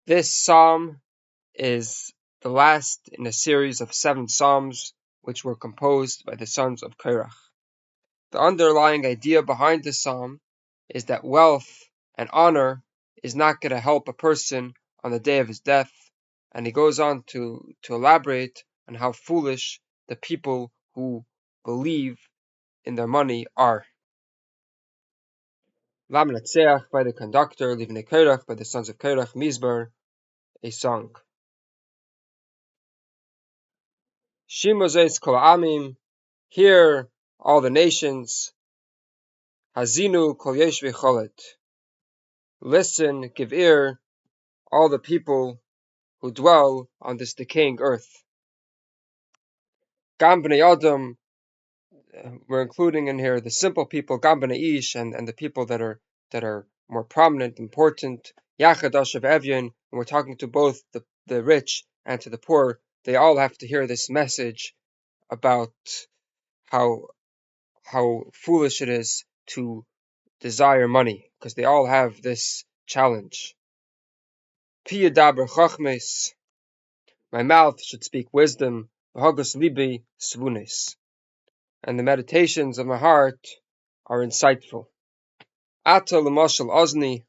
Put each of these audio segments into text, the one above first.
This psalm is the last in a series of 7 psalms which were composed by the sons of Korach. The underlying idea behind this psalm is that wealth and honor is not going to help a person on the day of his death, and he goes on to elaborate on how foolish the people who believe in their money are. Lam Natseach by the conductor, Livnei Korach by the sons of Korach, Mizbar, a song. Shima Zeis Kol Amim, hear all the nations. Hazinu Kol Yeshvei Cholet, listen, give ear, all the people who dwell on this decaying earth. Gam Bnei Adam, we're including in here the simple people, Gam Bnei Ish, and the people that are more prominent, important. Yachad Ashav Evyin, and we're talking to both the rich and to the poor. They all have to hear this message about how foolish it is to desire money, because they all have this challenge. Pi Yadaber Chachmes, my mouth should speak wisdom. V'hagos libi svunes, and the meditations of my heart are insightful. Ata l'mashal ozni,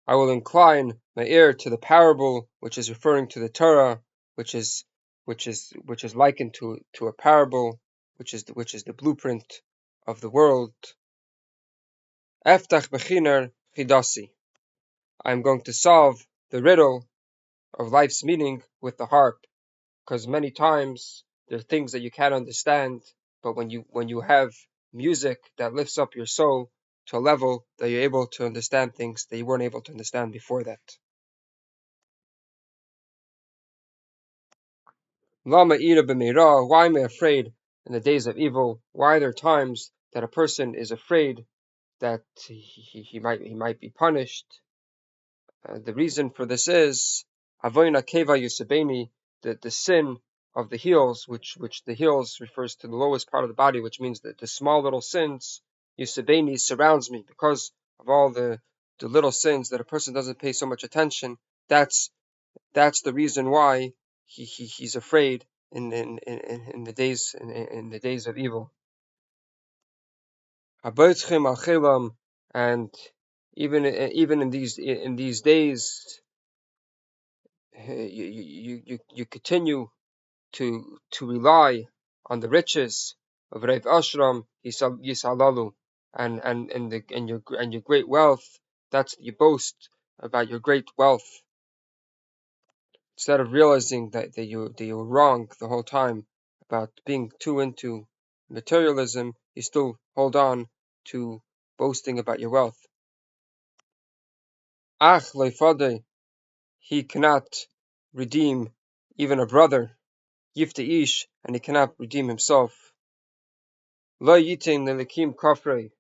I will incline my ear to the parable, which is referring to the Torah, which is likened to a parable, which is the blueprint of the world. Eftach bechiner chidasi, I am going to solve the riddle of life's meaning with the harp, because many times there are things that you can't understand, but when you have music that lifts up your soul to a level that you're able to understand things that you weren't able to understand before that. Lama ira b'meira, why am I afraid in the days of evil? Why are there times that a person is afraid that he might be punished? The reason for this is avoina keva yusabeni, the sin of the heels, which the heels refers to the lowest part of the body, which means that the small little sins, yusabeni, surrounds me. Because of all the little sins that a person doesn't pay so much attention, that's the reason why he's afraid in the days of evil. And even in these days, you continue to rely on the riches of Rav Ashram Yisalalu, and your great wealth. That's you boast about your great wealth, instead of realizing that you were wrong the whole time about being too into materialism. You still hold on to boasting about your wealth. Ach leifade, he cannot redeem even a brother. Yifte ish, and he cannot redeem himself. Lo yitin lelikim kafre,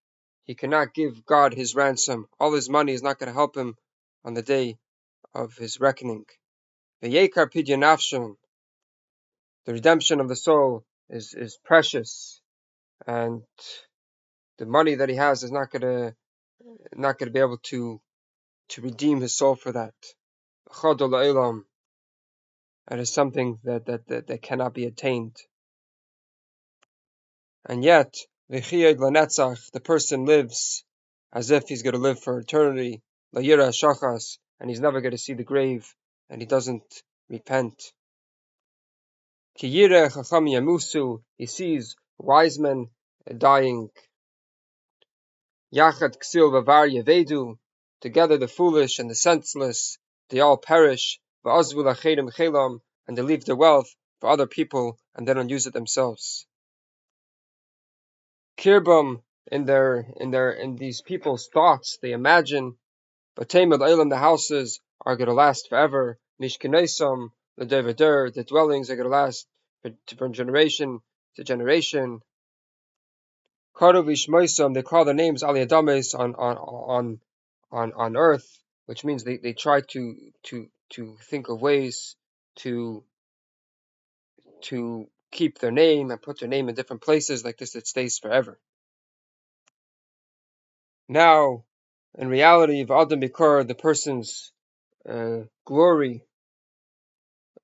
he cannot give God his ransom. All his money is not going to help him on the day of his reckoning. V'yekar pidya nafshim, the redemption of the soul is precious, and the money that he has is not going to be able to redeem his soul for that. Chadol ha'olam, that is something that cannot be attained. And yet, v'chiyed lanetzach, the person lives as if he's going to live for eternity. La'yira shachas, and he's never going to see the grave, and he doesn't repent. Ki yireh chacham yamusu, he sees wise men dying. Yachad ksil v'var yevedu, together the foolish and the senseless, they all perish. V'azvu lachedim chelam, and they leave their wealth for other people, and they don't use it themselves. Kirbam, in these people's thoughts, they imagine, Batem el the houses are going to last forever. Mishkenesam l'devader, the dwellings are going to last from generation to generation. Karovish Moisam, they call their names Ali Adames on earth, which means they try to think of ways to keep their name and put their name in different places like this. It stays forever. Now, in reality, of Adam Bikor, the person's glory,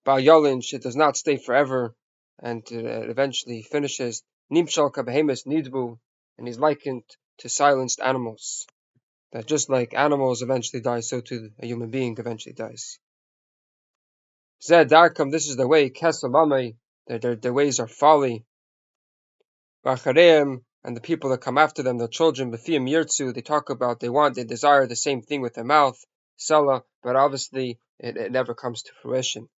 Bal Yolin, it does not stay forever, and it eventually finishes. Nimshal kabehemis nidbu, and he's likened to silenced animals. That just like animals eventually die, so too a human being eventually dies. Zed Darkam, this is the way, Kesalamai, their ways are folly. Vachareim, and the people that come after them, the children, Befiyam Yirtzu, they talk about, they desire the same thing with their mouth, Sela, but obviously it never comes to fruition.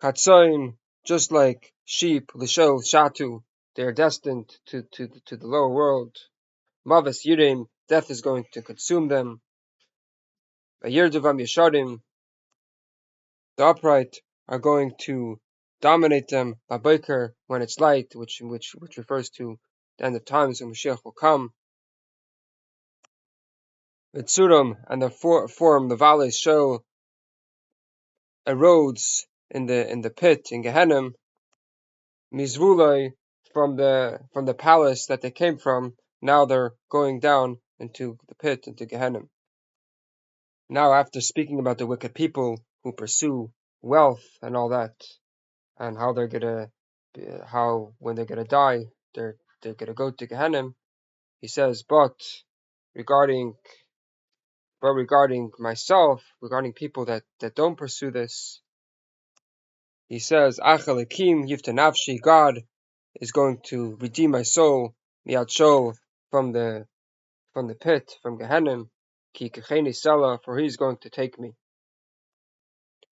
Katsoin, just like sheep, Lishol, Shatu, they are destined to the lower world. Mavis Yirim, death is going to consume them. Yirduvam Yesharim, the upright are going to dominate them. Baboker, when it's light, which refers to the end of times when Mashiach will come. Vitsurim, and the form, the valleys show erodes in the pit in Gehenna. Mizvulai, from the palace that they came from, now they're going down into the pit, into Gehenna. Now, after speaking about the wicked people who pursue wealth and all that, and how they're gonna, how when they're gonna die, they're gonna go to Gehenna, he says, but regarding myself, regarding people that don't pursue this, he says, Achalekim Yiftanavshi, God is going to redeem my soul, Miacho, from the pit, from Gehenna, Ki Kecheni Sela, for he's going to take me.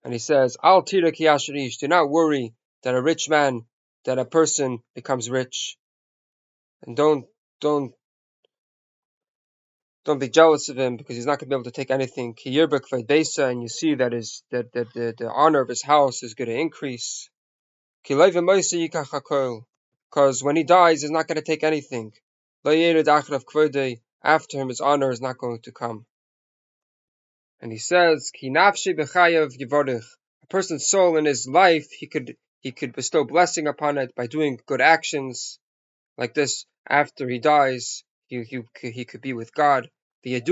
And he says, Al Tira Ki Asherish, do not worry that a person becomes rich, and don't be jealous of him because he's not going to be able to take anything. Ki Yirbek Besa, and you see that the honor of his house is going to increase. Because when he dies, he's not going to take anything. After him, his honor is not going to come. And he says, a person's soul in his life, he could bestow blessing upon it by doing good actions. Like this, after he dies, he could be with God. And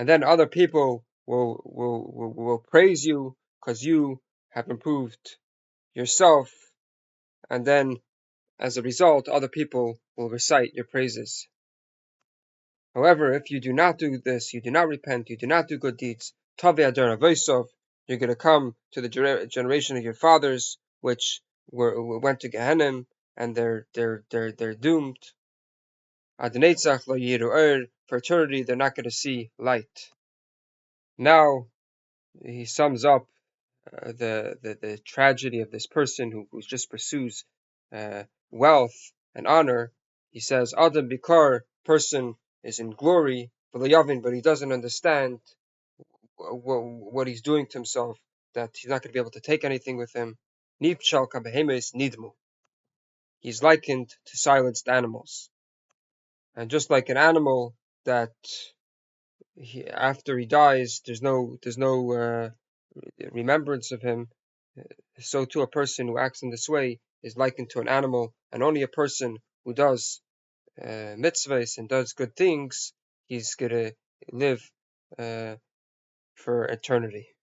then other people will praise you because you have improved yourself, and then as a result, other people will recite your praises. However, if you do not do this, you do not repent, you do not do good deeds, you're going to come to the generation of your fathers, which went to Gehenna, and they're doomed. For eternity, they're not going to see light. Now he sums up the tragedy of this person who just pursues wealth and honor. He says, Adam Bikar, person is in glory, but he doesn't understand what he's doing to himself, that he's not going to be able to take anything with him. Nidmu. He's likened to silenced animals. And just like an animal that after he dies, there's no remembrance of him, so too a person who acts in this way is likened to an animal, and only a person who does mitzvahs and does good things, he's going to live for eternity.